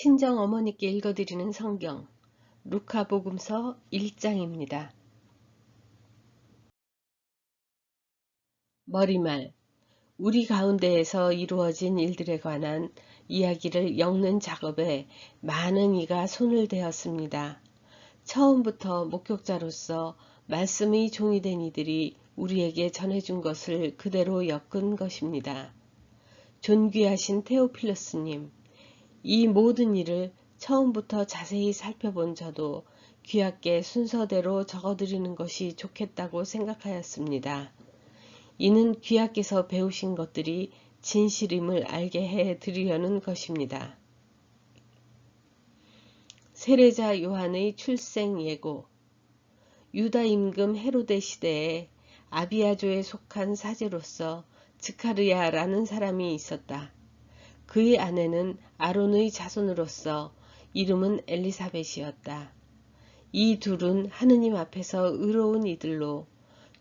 친정 어머니께 읽어드리는 성경 루카복음서 1장입니다. 머리말, 우리 가운데에서 이루어진 일들에 관한 이야기를 엮는 작업에 많은 이가 손을 대었습니다. 처음부터 목격자로서 말씀의 종이 된 이들이 우리에게 전해준 것을 그대로 엮은 것입니다. 존귀하신 테오필러스님, 이 모든 일을 처음부터 자세히 살펴본 저도 귀하께 순서대로 적어드리는 것이 좋겠다고 생각하였습니다. 이는 귀하께서 배우신 것들이 진실임을 알게 해 드리려는 것입니다. 세례자 요한의 출생 예고. 유다 임금 헤로데 시대에 아비아조에 속한 사제로서 즈카르야라는 사람이 있었다. 그의 아내는 아론의 자손으로서 이름은 엘리사벳이었다. 이 둘은 하느님 앞에서 의로운 이들로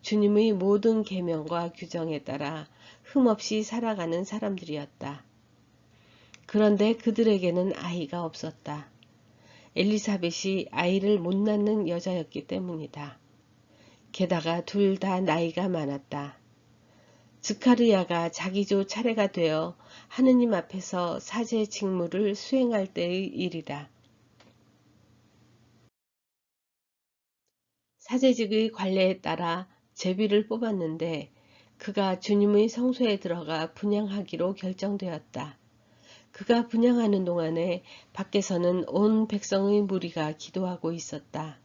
주님의 모든 계명과 규정에 따라 흠없이 살아가는 사람들이었다. 그런데 그들에게는 아이가 없었다. 엘리사벳이 아이를 못 낳는 여자였기 때문이다. 게다가 둘 다 나이가 많았다. 즈카르야가 자기조 차례가 되어 하느님 앞에서 사제 직무를 수행할 때의 일이다. 사제직의 관례에 따라 제비를 뽑았는데 그가 주님의 성소에 들어가 분향하기로 결정되었다. 그가 분향하는 동안에 밖에서는 온 백성의 무리가 기도하고 있었다.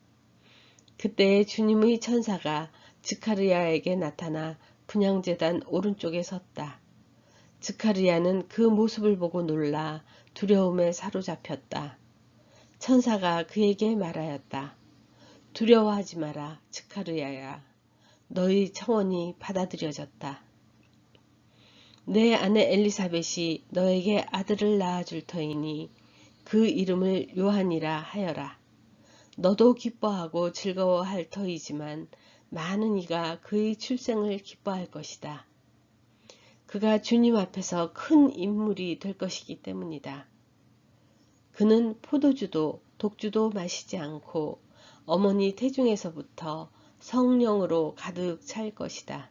그때 주님의 천사가 즈카르야에게 나타나 분향제단 오른쪽에 섰다. 즈카르야는 그 모습을 보고 놀라 두려움에 사로잡혔다. 천사가 그에게 말하였다. 두려워하지 마라, 즈카르야야. 너의 청원이 받아들여졌다. 내 아내 엘리사벳이 너에게 아들을 낳아줄 터이니 그 이름을 요한이라 하여라. 너도 기뻐하고 즐거워할 터이지만 많은 이가 그의 출생을 기뻐할 것이다. 그가 주님 앞에서 큰 인물이 될 것이기 때문이다. 그는 포도주도 독주도 마시지 않고 어머니 태중에서부터 성령으로 가득 찰 것이다.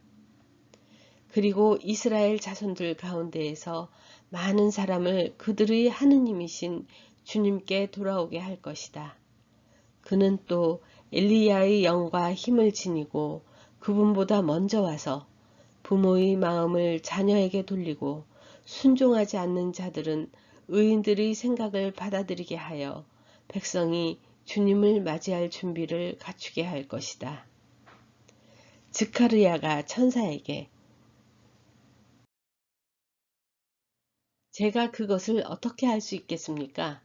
그리고 이스라엘 자손들 가운데에서 많은 사람을 그들의 하느님이신 주님께 돌아오게 할 것이다. 그는 또 엘리야의 영과 힘을 지니고 그분보다 먼저 와서 부모의 마음을 자녀에게 돌리고 순종하지 않는 자들은 의인들의 생각을 받아들이게 하여 백성이 주님을 맞이할 준비를 갖추게 할 것이다. 즈카르야가 천사에게 제가 그것을 어떻게 할 수 있겠습니까?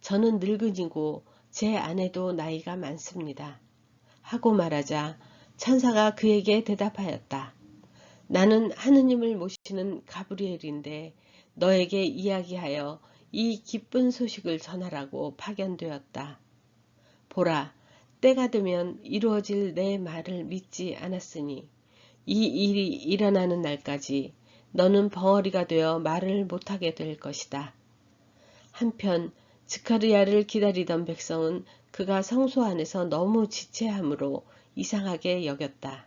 저는 늙은이고 제 아내도 나이가 많습니다. 하고 말하자 천사가 그에게 대답하였다. 나는 하느님을 모시는 가브리엘인데 너에게 이야기하여 이 기쁜 소식을 전하라고 파견되었다. 보라, 때가 되면 이루어질 내 말을 믿지 않았으니 이 일이 일어나는 날까지 너는 벙어리가 되어 말을 못하게 될 것이다. 한편 즈카르야를 기다리던 백성은 그가 성소 안에서 너무 지체함으로 이상하게 여겼다.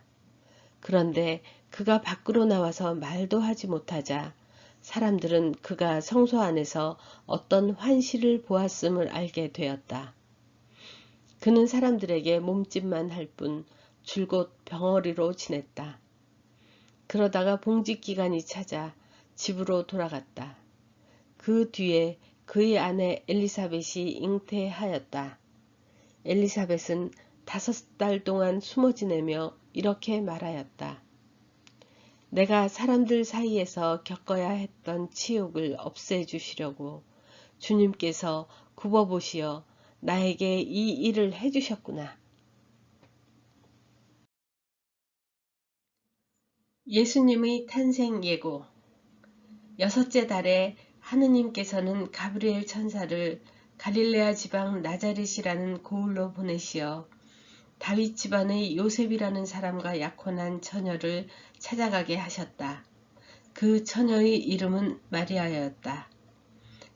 그런데 그가 밖으로 나와서 말도 하지 못하자 사람들은 그가 성소 안에서 어떤 환시를 보았음을 알게 되었다. 그는 사람들에게 몸짓만 할 뿐 줄곧 벙어리로 지냈다. 그러다가 봉직기간이 찾아 집으로 돌아갔다. 그 뒤에 그의 아내 엘리사벳이 잉태하였다. 엘리사벳은 5달 동안 숨어 지내며 이렇게 말하였다. 내가 사람들 사이에서 겪어야 했던 치욕을 없애주시려고 주님께서 굽어보시어 나에게 이 일을 해주셨구나. 예수님의 탄생 예고. 6째 달에 하느님께서는 가브리엘 천사를 갈릴레아 지방 나자렛이라는 고을로 보내시어 다윗 집안의 요셉이라는 사람과 약혼한 처녀를 찾아가게 하셨다. 그 처녀의 이름은 마리아였다.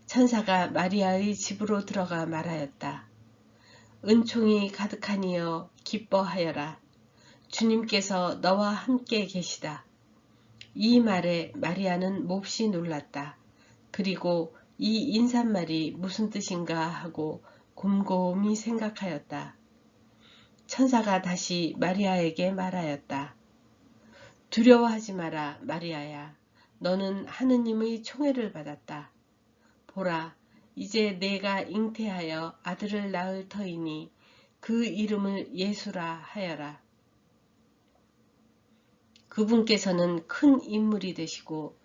천사가 마리아의 집으로 들어가 말하였다. 은총이 가득하니여 기뻐하여라. 주님께서 너와 함께 계시다. 이 말에 마리아는 몹시 놀랐다. 그리고 이 인사말이 무슨 뜻인가 하고 곰곰이 생각하였다. 천사가 다시 마리아에게 말하였다. 두려워하지 마라, 마리아야. 너는 하느님의 총애를 받았다. 보라, 이제 내가 잉태하여 아들을 낳을 터이니 그 이름을 예수라 하여라. 그분께서는 큰 인물이 되시고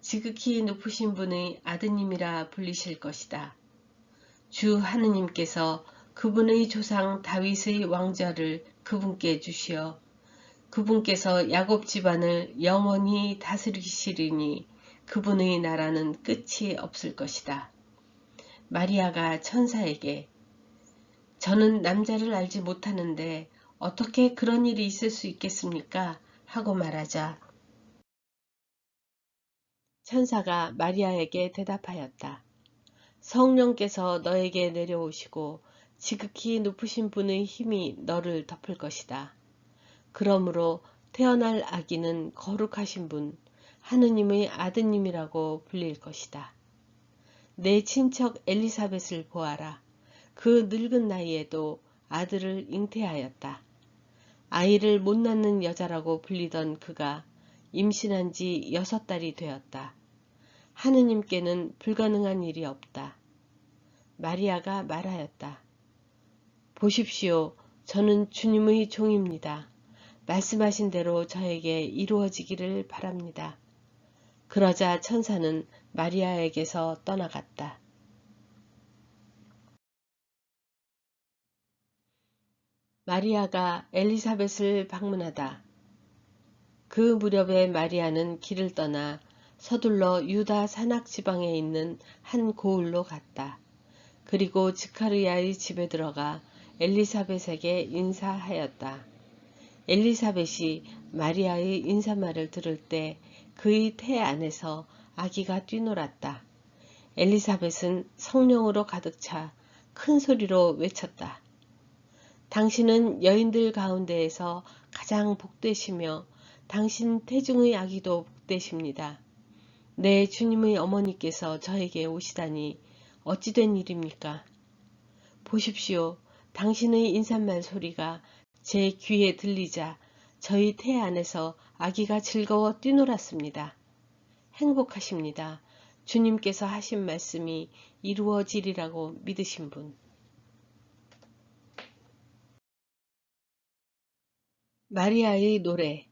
지극히 높으신 분의 아드님이라 불리실 것이다. 주 하느님께서 그분의 조상 다윗의 왕좌를 그분께 주시어 그분께서 야곱 집안을 영원히 다스리시리니 그분의 나라는 끝이 없을 것이다. 마리아가 천사에게 저는 남자를 알지 못하는데 어떻게 그런 일이 있을 수 있겠습니까? 하고 말하자 천사가 마리아에게 대답하였다. 성령께서 너에게 내려오시고 지극히 높으신 분의 힘이 너를 덮을 것이다. 그러므로 태어날 아기는 거룩하신 분, 하느님의 아드님이라고 불릴 것이다. 내 친척 엘리사벳을 보아라. 그 늙은 나이에도 아들을 잉태하였다. 아이를 못 낳는 여자라고 불리던 그가 임신한 지 6달이 되었다. 하느님께는 불가능한 일이 없다. 마리아가 말하였다. 보십시오. 저는 주님의 종입니다. 말씀하신 대로 저에게 이루어지기를 바랍니다. 그러자 천사는 마리아에게서 떠나갔다. 마리아가 엘리사벳을 방문하다. 그 무렵에 마리아는 길을 떠나 서둘러 유다 산악 지방에 있는 한 고을로 갔다. 그리고 지카르야의 집에 들어가 엘리사벳에게 인사하였다. 엘리사벳이 마리아의 인사말을 들을 때 그의 태 안에서 아기가 뛰놀았다. 엘리사벳은 성령으로 가득 차 큰 소리로 외쳤다. 당신은 여인들 가운데에서 가장 복되시며 당신 태중의 아기도 복되십니다. 내 주님의 어머니께서 저에게 오시다니 어찌 된 일입니까? 보십시오. 당신의 인사말 소리가 제 귀에 들리자 저희 태 안에서 아기가 즐거워 뛰놀았습니다. 행복하십니다. 주님께서 하신 말씀이 이루어지리라고 믿으신 분. 마리아의 노래.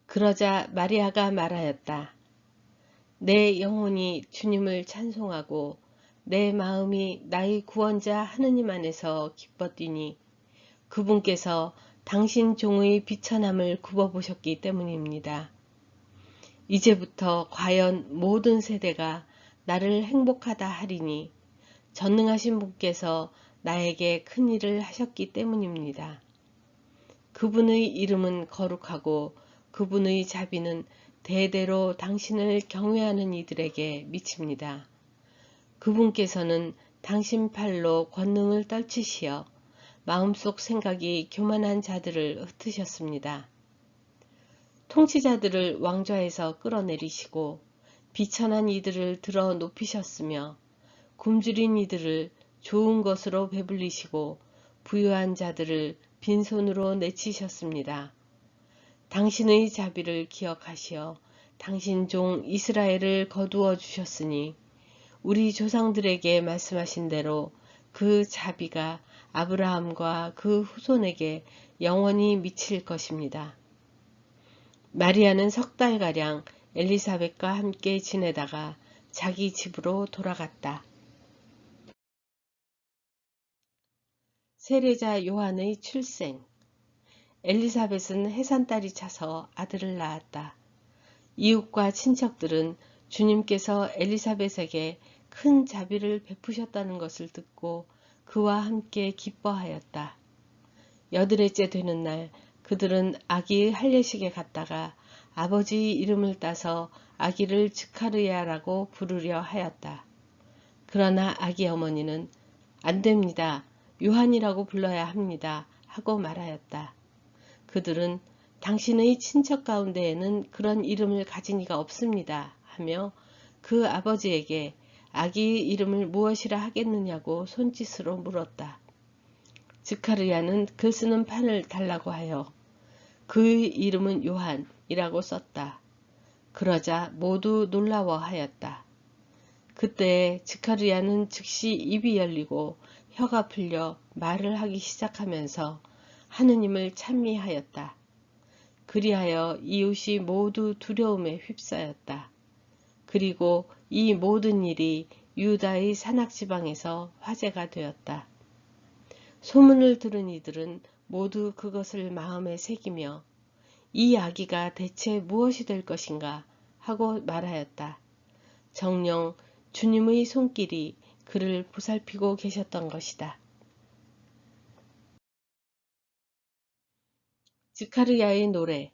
그러자 마리아가 말하였다. 내 영혼이 주님을 찬송하고 내 마음이 나의 구원자 하느님 안에서 기뻐 뛰니 그분께서 당신 종의 비천함을 굽어보셨기 때문입니다. 이제부터 과연 모든 세대가 나를 행복하다 하리니 전능하신 분께서 나에게 큰 일을 하셨기 때문입니다. 그분의 이름은 거룩하고 그분의 자비는 대대로 당신을 경외하는 이들에게 미칩니다. 그분께서는 당신 팔로 권능을 떨치시어 마음속 생각이 교만한 자들을 흩으셨습니다. 통치자들을 왕좌에서 끌어내리시고 비천한 이들을 들어 높이셨으며 굶주린 이들을 좋은 것으로 배불리시고 부유한 자들을 빈손으로 내치셨습니다. 당신의 자비를 기억하시어 당신 종 이스라엘을 거두어 주셨으니 우리 조상들에게 말씀하신 대로 그 자비가 아브라함과 그 후손에게 영원히 미칠 것입니다. 마리아는 3달가량 엘리사벳과 함께 지내다가 자기 집으로 돌아갔다. 세례자 요한의 출생. 엘리사벳은 해산달이 차서 아들을 낳았다. 이웃과 친척들은 주님께서 엘리사벳에게 큰 자비를 베푸셨다는 것을 듣고 그와 함께 기뻐하였다. 8일째 되는 날 그들은 아기의 할례식에 갔다가 아버지의 이름을 따서 아기를 지카르야라고 부르려 하였다. 그러나 아기 어머니는 안 됩니다. 요한이라고 불러야 합니다. 하고 말하였다. 그들은 당신의 친척 가운데에는 그런 이름을 가진 이가 없습니다. 하며 그 아버지에게 아기의 이름을 무엇이라 하겠느냐고 손짓으로 물었다. 스가랴는 글 쓰는 판을 달라고 하여 그의 이름은 요한이라고 썼다. 그러자 모두 놀라워하였다. 그때 스가랴는 즉시 입이 열리고 혀가 풀려 말을 하기 시작하면서 하느님을 찬미하였다. 그리하여 이웃이 모두 두려움에 휩싸였다. 그리고 이 모든 일이 유다의 산악지방에서 화제가 되었다. 소문을 들은 이들은 모두 그것을 마음에 새기며 이 아기가 대체 무엇이 될 것인가 하고 말하였다. 정녕 주님의 손길이 그를 보살피고 계셨던 것이다. 스가랴의 노래.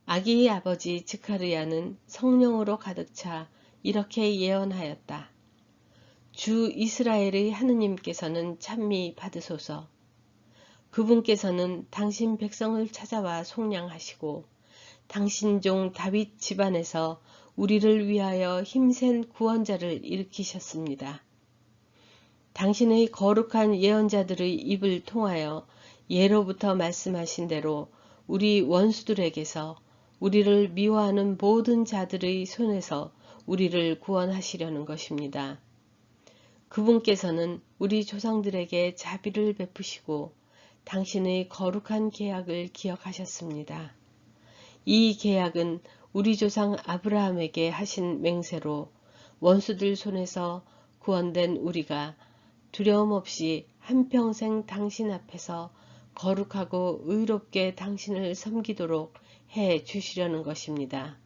아기의 아버지 스가랴는 성령으로 가득 차 이렇게 예언하였다. 주 이스라엘의 하느님께서는 찬미 받으소서. 그분께서는 당신 백성을 찾아와 속량하시고 당신 종 다윗 집안에서 우리를 위하여 힘센 구원자를 일으키셨습니다. 당신의 거룩한 예언자들의 입을 통하여 예로부터 말씀하신 대로 우리 원수들에게서 우리를 미워하는 모든 자들의 손에서 우리를 구원하시려는 것입니다. 그분께서는 우리 조상들에게 자비를 베푸시고 당신의 거룩한 계약을 기억하셨습니다. 이 계약은 우리 조상 아브라함에게 하신 맹세로 원수들 손에서 구원된 우리가 두려움 없이 한평생 당신 앞에서 거룩하고 의롭게 당신을 섬기도록 해 주시려는 것입니다.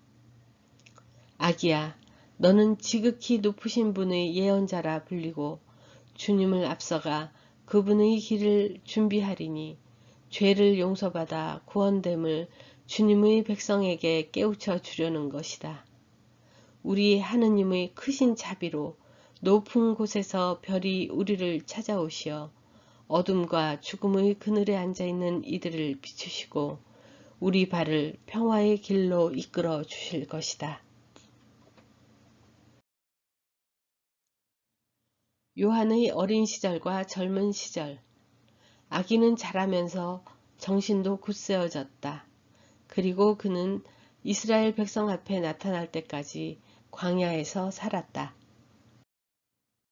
아기야, 너는 지극히 높으신 분의 예언자라 불리고 주님을 앞서가 그분의 길을 준비하리니 죄를 용서받아 구원됨을 주님의 백성에게 깨우쳐 주려는 것이다. 우리 하느님의 크신 자비로 높은 곳에서 별이 우리를 찾아오시어 어둠과 죽음의 그늘에 앉아있는 이들을 비추시고 우리 발을 평화의 길로 이끌어 주실 것이다. 요한의 어린 시절과 젊은 시절. 아기는 자라면서 정신도 굳세어졌다. 그리고 그는 이스라엘 백성 앞에 나타날 때까지 광야에서 살았다.